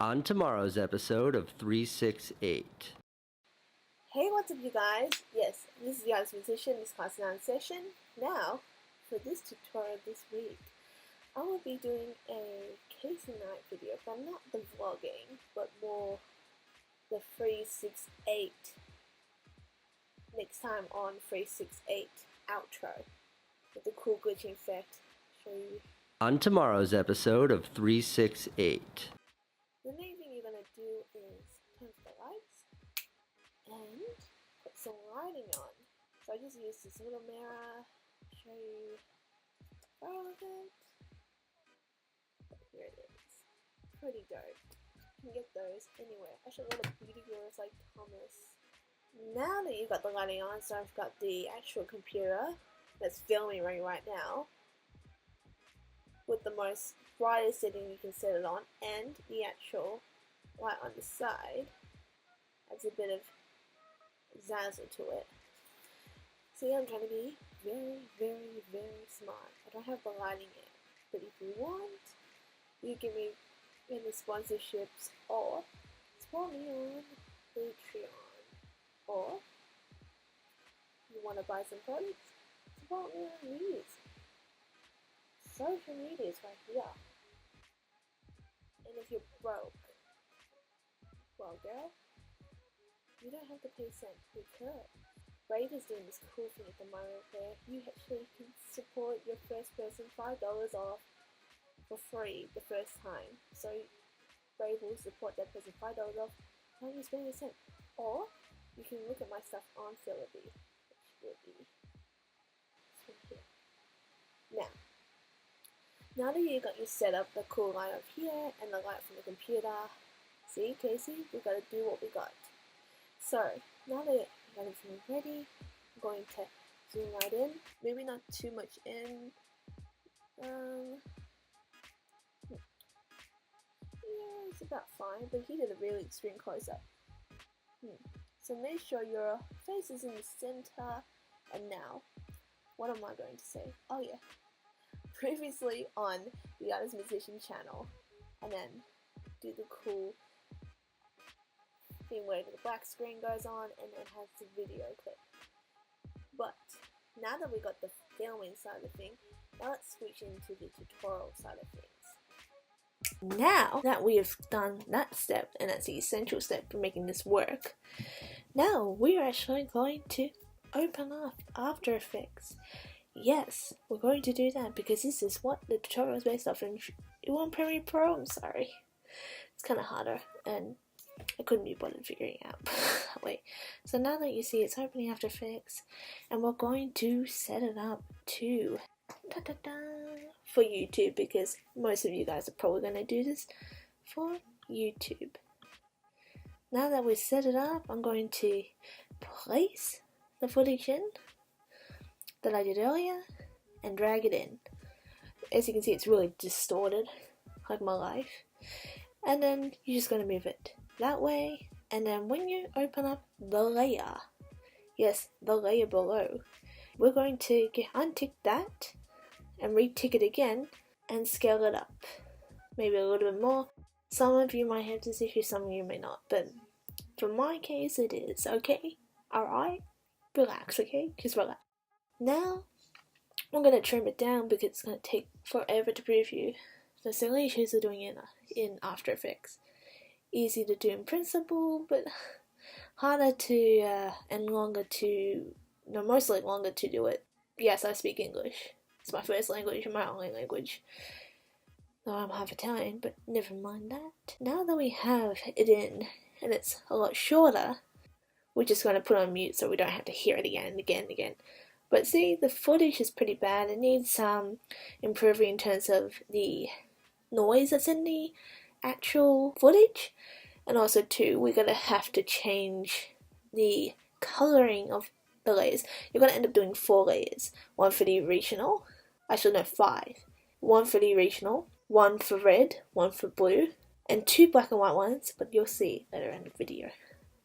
On tomorrow's episode of 368. Hey, what's up you guys? Yes, this is the Artist Musician, this class 9 session. Now, for this tutorial this week, I will be doing a Casey Night video, but not the vlogging, but more the 368 next time on 368 outro with the cool glitching effect. Show you. On tomorrow's episode of 368. The main thing you're going to do is turn off the lights and put some lighting on. So I just used this little mirror, show you all of it. Here it is. Pretty dope. You can get those anywhere. Actually, a lot of beauty gurus like Thomas. Now that you've got the lighting on, so I've got the actual computer that's filming right now with the most brightest setting you can set it on, and the actual light on the side adds a bit of zazzle to it. See, I'm trying to be very smart. I don't have the lighting yet, but if you want, you give me any sponsorships or support me on Patreon, or you want to buy some products, support me on these. Social media is right here. And if you're broke, well girl, you don't have to pay cent because Brave is doing this cool thing at the moment where you actually can support your first person $5 off for free the first time. So Brave will support that person $5 off, not you spending a cent. Or you can look at my stuff on Philippi, which will be here. Now that you got your setup, the cool light up here and the light from the computer, see Casey, we gotta do what we got. So now that you got everything ready, I'm going to zoom right in. Maybe not too much in. Yeah, it's about fine, but he did a really extreme close up. So make sure your face is in the center. And now, what am I going to say? Oh yeah. Previously on the Artist Musician channel, and then do the cool thing where the black screen goes on and then has the video clip. But now that we got the filming side of the thing, now let's switch into the tutorial side of things. Now that we have done that step, and that's the essential step for making this work, now we are actually going to open up After Effects. Yes, we're going to do that because this is what the tutorial is based off in Premiere Pro. I'm sorry. It's kind of harder and I couldn't be bothered figuring it out. Wait, so now that you see it's opening After Effects, and we're going to set it up to for YouTube, because most of you guys are probably going to do this for YouTube. Now that we've set it up, I'm going to place the footage in that I did earlier and drag it in. As you can see, it's really distorted, like my life. And then you're just going to move it that way, and then when you open up the layer, yes, the layer below, we're going to untick that and retick it again and scale it up. Maybe a little bit more. Some of you might have this issue, some of you may not, but for my case it is, okay? Alright? Relax, okay? Just relax. Now, I'm going to trim it down because it's going to take forever to preview. The silly issues are doing it in After Effects. Easy to do in principle, but harder to, and longer to, no, mostly longer to do it. Yes, I speak English. It's my first language and my only language. Though I'm half Italian, but never mind that. Now that we have it in, and it's a lot shorter, we're just going to put on mute so we don't have to hear it again and again and again. But see, the footage is pretty bad. It needs some improving in terms of the noise that's in the actual footage. And also too, we're going to have to change the coloring of the layers. You're going to end up doing 4 layers. 1 for the regional. Actually no, 5. 1 for the regional, 1 for red, 1 for blue, and 2 black and white ones, but you'll see later in the video.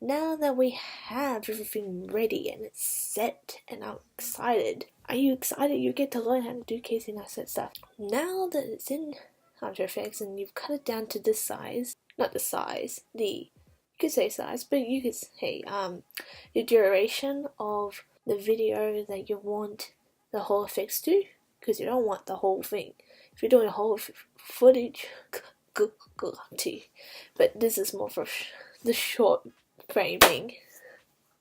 Now that we have everything ready and it's set and I'm excited. Are you excited? You get to learn how to do Casey Neistat stuff. Now that it's in After Effects and you've cut it down to this size, not the size, you could say size, but you could say the duration of the video that you want the whole effects to, because you don't want the whole thing. If you're doing a whole footage, good luck to you. But this is more for the short framing.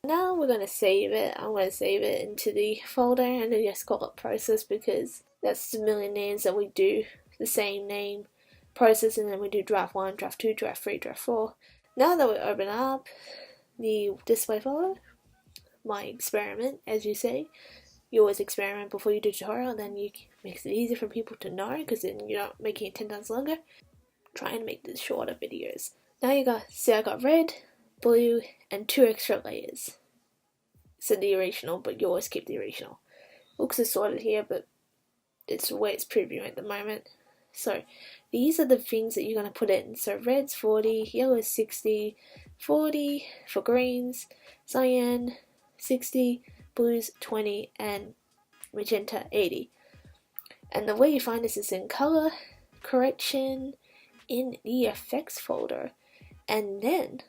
Now we're going to save it. I'm going to save it into the folder and then just call it process, because that's the million names that we do, the same name process, and then we do draft 1, draft 2, draft 3, draft 4. Now that we open up the display folder, my experiment, as you say, you always experiment before you do tutorial, then you makes it easier for people to know, because then you're not making it 10 times longer. Try and make the shorter videos. Now you got, see, I got red, blue, and 2 extra layers. So the original, but you always keep the original. Looks is sorted here, but it's the way it's previewing at the moment. So these are the things that you're going to put in. So red's 40, yellow is 60, 40 for greens, cyan 60, blues 20, and magenta 80. And the way you find this is in color correction in the effects folder. And then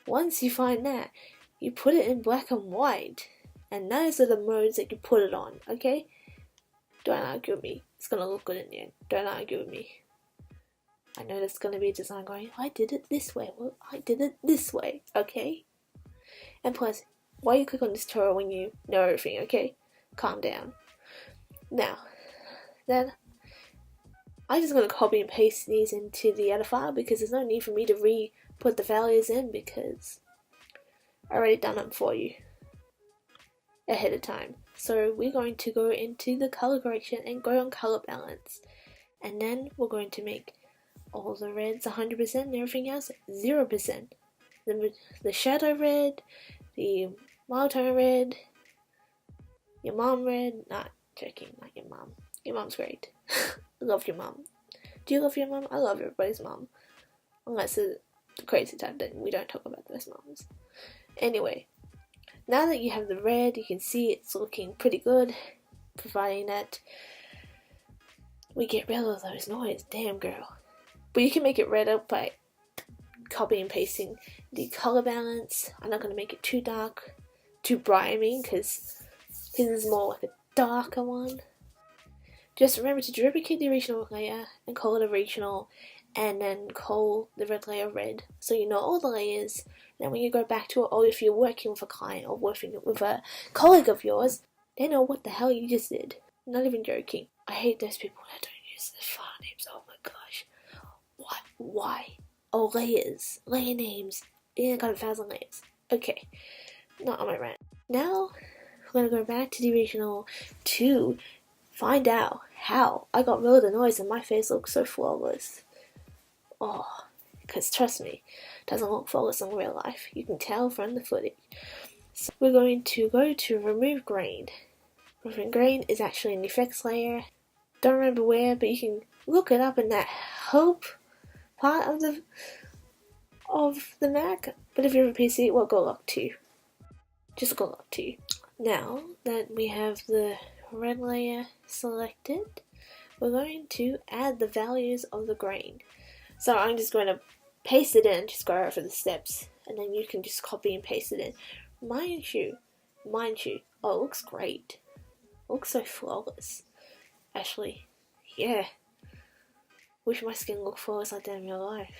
once you find that, you put it in black and white, and those are the modes that you put it on, okay? Don't argue with me. It's gonna look good in the end. Don't argue with me. I know there's gonna be a design going, I did it this way. Well, I did it this way, okay? And plus, why you click on this tutorial when you know everything, okay? Calm down. Now, then, I'm just gonna copy and paste these into the other file, because there's no need for me to re-put the values in, because I already done them for you ahead of time. So we're going to go into the color correction and go on color balance, and then we're going to make all the reds 100% and everything else 0%. The shadow red, the mild tone red, your mom red, not joking, not your mom. Your mom's great. I love your mom. Do you love your mom? I love everybody's mom. Unless it's the crazy type, then we don't talk about those moms. Anyway, now that you have the red, you can see it's looking pretty good, providing that we get rid of those noise. Damn girl. But you can make it red up by copy and pasting the color balance. I'm not going to make it too dark, too bright, I mean, because this is more like a darker one. Just remember to duplicate the original layer and call it original, and then call the red layer red, so you know all the layers. Then when you go back to it, or if you're working with a client or working with a colleague of yours, they know what the hell you just did. Not even joking. I hate those people that don't use the file names. Oh my gosh. What? Why? Oh, layers. Layer names. Yeah, I got 1,000 layers. Okay. Not on my rant. Now, we're going to go back to the original to find out how I got rid of the noise and my face looks so flawless. Oh, because trust me, it doesn't look flawless in real life. You can tell from the footage. So we're going to go to remove grain. Removing grain is actually an effects layer. Don't remember where, but you can look it up in that help part of the Mac. But if you have a PC, well, good luck to you. Just good luck to you. Now that we have the red layer selected, we're going to add the values of the grain. So I'm just going to paste it in, just go over the steps, and then you can just copy and paste it in. Mind you, oh, it looks great. It looks so flawless. Actually, yeah. Wish my skin looked flawless like that in real life.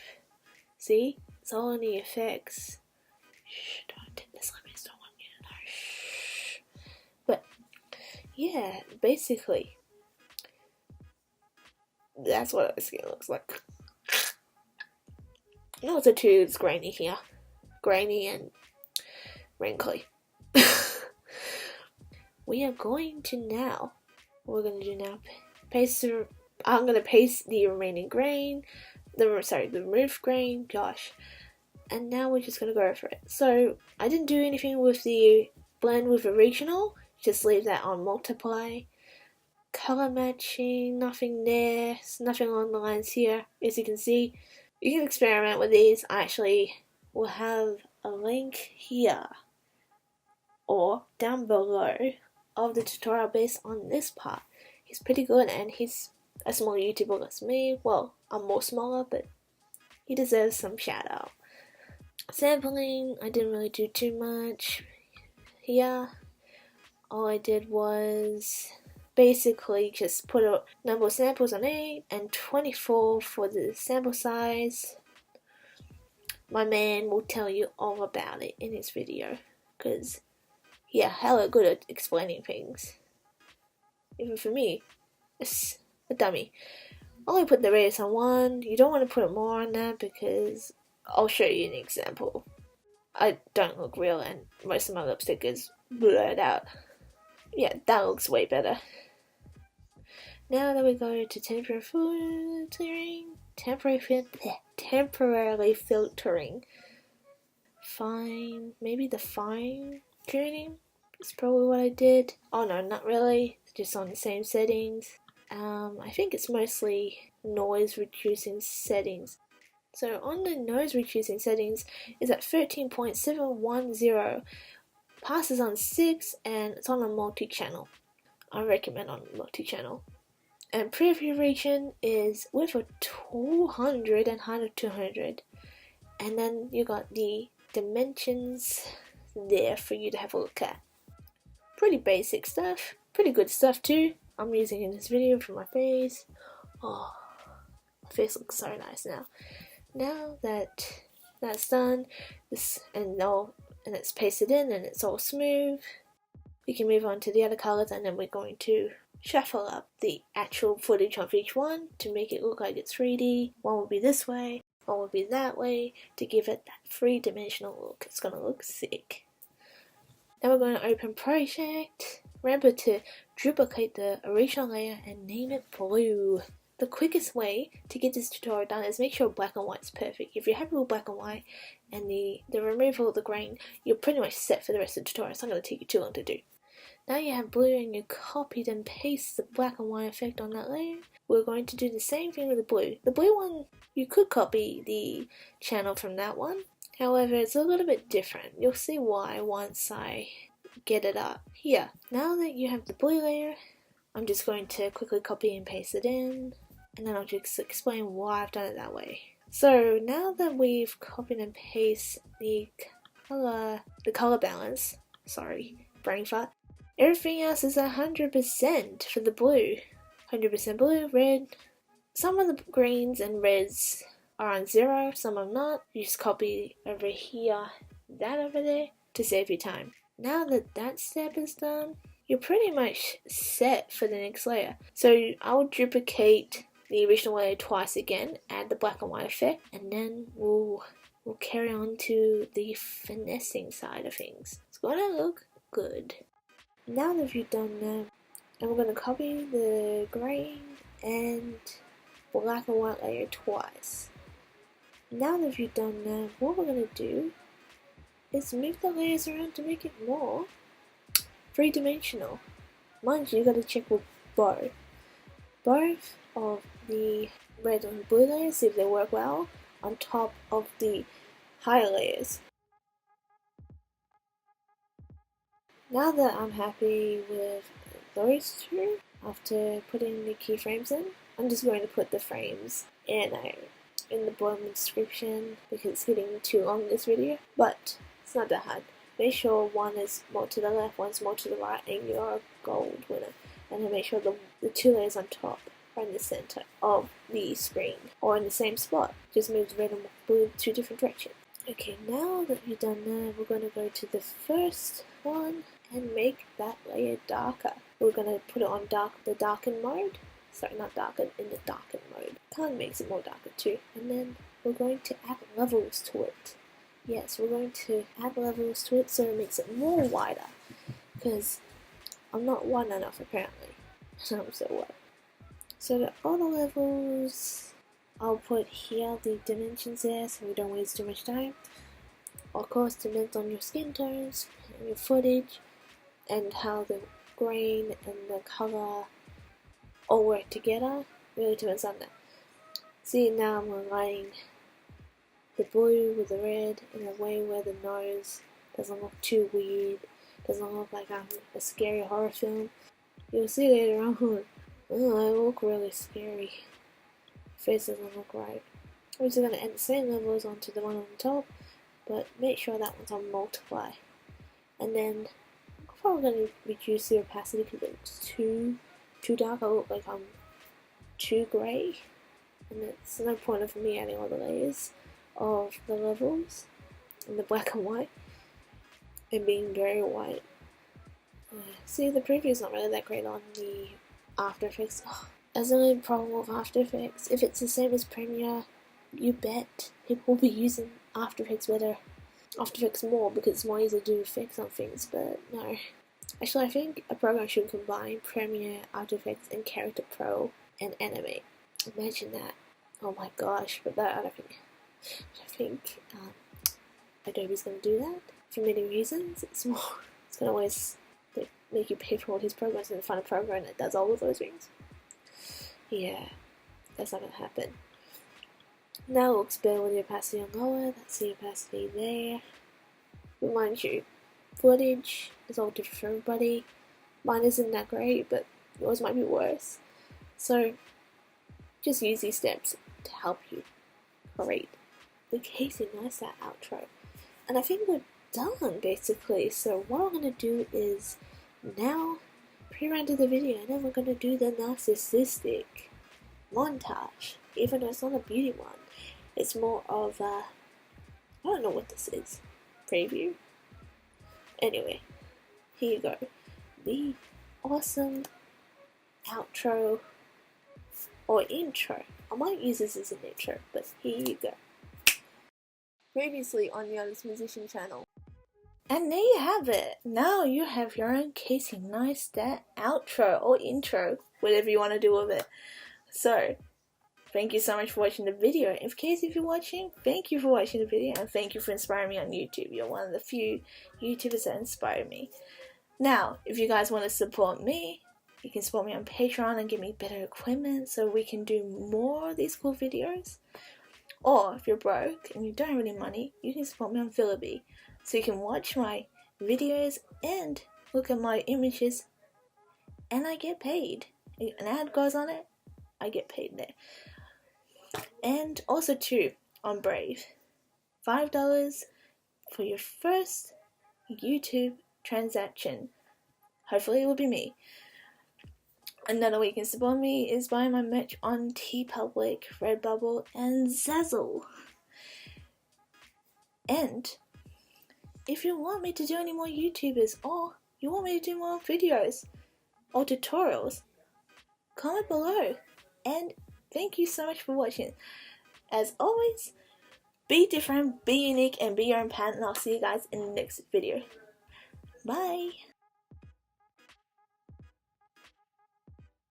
See? It's all in the effects. Shh, don't tip this limits, don't want you to know. Shh. But, yeah, basically, that's what my skin looks like. No, it's it's grainy here. Grainy and wrinkly. We're going to paste I'm going to paste the remaining grain, the removed grain, gosh. And now we're just going to go over it. So, I didn't do anything with the blend with original, just leave that on multiply. Color matching, nothing there, nothing along the lines here, as you can see. You can experiment with these. I actually will have a link here or down below of the tutorial based on this part. He's pretty good, and he's a small YouTuber like me. Well, I'm more smaller, but he deserves some shout out. Sampling, I didn't really do too much here. All I did was basically just put a number of samples on 8 and 24 for the sample size. My man will tell you all about it in his video, because yeah, hella good at explaining things. Even for me, it's a dummy. Only put the radius on 1. You don't want to put more on that because I'll show you an example. I don't look real and most of my lipstick is blurred out. Yeah, that looks way better. Now that we go to temporary filtering, temporarily filtering. Fine, maybe the fine tuning is probably what I did. Oh no, not really, just on the same settings. I think it's mostly noise reducing settings. So on the noise reducing settings is at 13.710, passes on 6 and it's on a multi-channel. I recommend on multi-channel. And preview region is with a 200 and height of 200. And then you got the dimensions there for you to have a look at. Pretty basic stuff, pretty good stuff too. I'm using in this video for my face. Oh, my face looks so nice now. Now that that's done, and it's pasted in and it's all smooth, we can move on to the other colours, and then we're going to shuffle up the actual footage of each one to make it look like it's 3D. One will be this way, one will be that way, to give it that 3-dimensional look. It's gonna look sick. Now we're going to open project. Remember to duplicate the original layer and name it blue. The quickest way to get this tutorial done is make sure black and white is perfect. If you're happy with black and white and the removal of the grain, you're pretty much set for the rest of the tutorial. It's not going to take you too long to do. Now you have blue and you copied and pasted the black and white effect on that layer. We're going to do the same thing with the blue. The blue one, you could copy the channel from that one. However, it's a little bit different. You'll see why once I get it up here. Now that you have the blue layer, I'm just going to quickly copy and paste it in, and then I'll just explain why I've done it that way. So now that we've copied and pasted the color balance, sorry, brain fart, everything else is 100% for the blue. 100% blue, red. Some of the greens and reds are on 0, some are not. You just copy over here, that over there, to save your time. Now that that step is done, you're pretty much set for the next layer. So I'll duplicate the original layer twice again, add the black and white effect, and then we'll carry on to the finessing side of things. It's gonna look good. Now that you've done that, I'm gonna copy the grain and black and white layer twice. Now that you've done that, what we're going to do is move the layers around to make it more 3-dimensional. Mind you, got to check with both of the red and blue layers, see if they work well on top of the higher layers. Now that I'm happy with those two, after putting the keyframes in, I'm just going to put the frames in the bottom description because it's getting too long in this video, but it's not that hard. Make sure one is more to the left, one's more to the right, and you're a gold winner. And then make sure the 2 layers on top are in the center of the screen, or in the same spot. Just move the red and blue 2 different directions. Okay, now that you've done that, we're going to go to the first one and make that layer darker. We're going to put it on the darken mode. Sorry, not darken, in the darken mode. Kind of makes it more darker too. And then we're going to add levels to it. Yes, we're going to add levels to it so it makes it more wider. Because I'm not wide enough apparently. I'm so wide. So the other levels, I'll put here the dimensions there so we don't waste too much time. Of course, depends on your skin tones and your footage and how the grain and the color all work together. Really depends on that. See, now I'm aligning the blue with the red in a way where the nose doesn't look too weird, doesn't look like I'm a scary horror film. You'll see later on, oh, I look really scary. Face doesn't look right. We're just going to add the same levels onto the one on the top, but make sure that one's on multiply. And then I'm probably going to reduce the opacity because it looks too dark. I look like I'm too grey, and it's no point of me adding all the layers of the levels in the black and white and being very white. See, the preview's not really that great on the After Effects. That's the only problem with After Effects. If it's the same as Premiere, you bet people will be using After Effects more because it's more easy to do effects on things, but no. Actually, I think a program should combine Premiere, After Effects, and Character Pro and Animate. Imagine that. Oh my gosh, but that I don't think Adobe's going to do that for many reasons. It's going to always make you pay for all these programs and find a program that does all of those things. Yeah, that's not going to happen. Now it looks better with the opacity on lower. That's the opacity there. But mind you, footage is all different for everybody. Mine isn't that great, but yours might be worse. So just use these steps to help you create the Casey Neistat outro. And I think we're done basically. So what I'm going to do is now pre-render the video, and then we're going to do the narcissistic montage. Even though it's not a beauty one, it's more of a, I don't know what this is, preview. Anyway, here you go, the awesome outro or intro. I might use this as an intro, but here you go. Previously on the Honest Musician channel. And there you have it. Now you have your own Casey Neistat outro or intro, whatever you want to do with it. So, thank you so much for watching the video. In case if you're watching, thank you for watching the video, and thank you for inspiring me on YouTube. You're one of the few YouTubers that inspire me. Now, if you guys want to support me, you can support me on Patreon and give me better equipment so we can do more of these cool videos. Or if you're broke and you don't have any money, you can support me on Philippi, so you can watch my videos and look at my images, and I get paid. An ad goes on it, I get paid there. And also too, on Brave, $5 for your first YouTube transaction. Hopefully it will be me. Another way you can support me is buying my merch on TeePublic, Redbubble, and Zazzle. And if you want me to do any more YouTubers, or you want me to do more videos or tutorials, comment below. And thank you so much for watching. As always, be different, be unique, and be your own pattern. And I'll see you guys in the next video. Bye!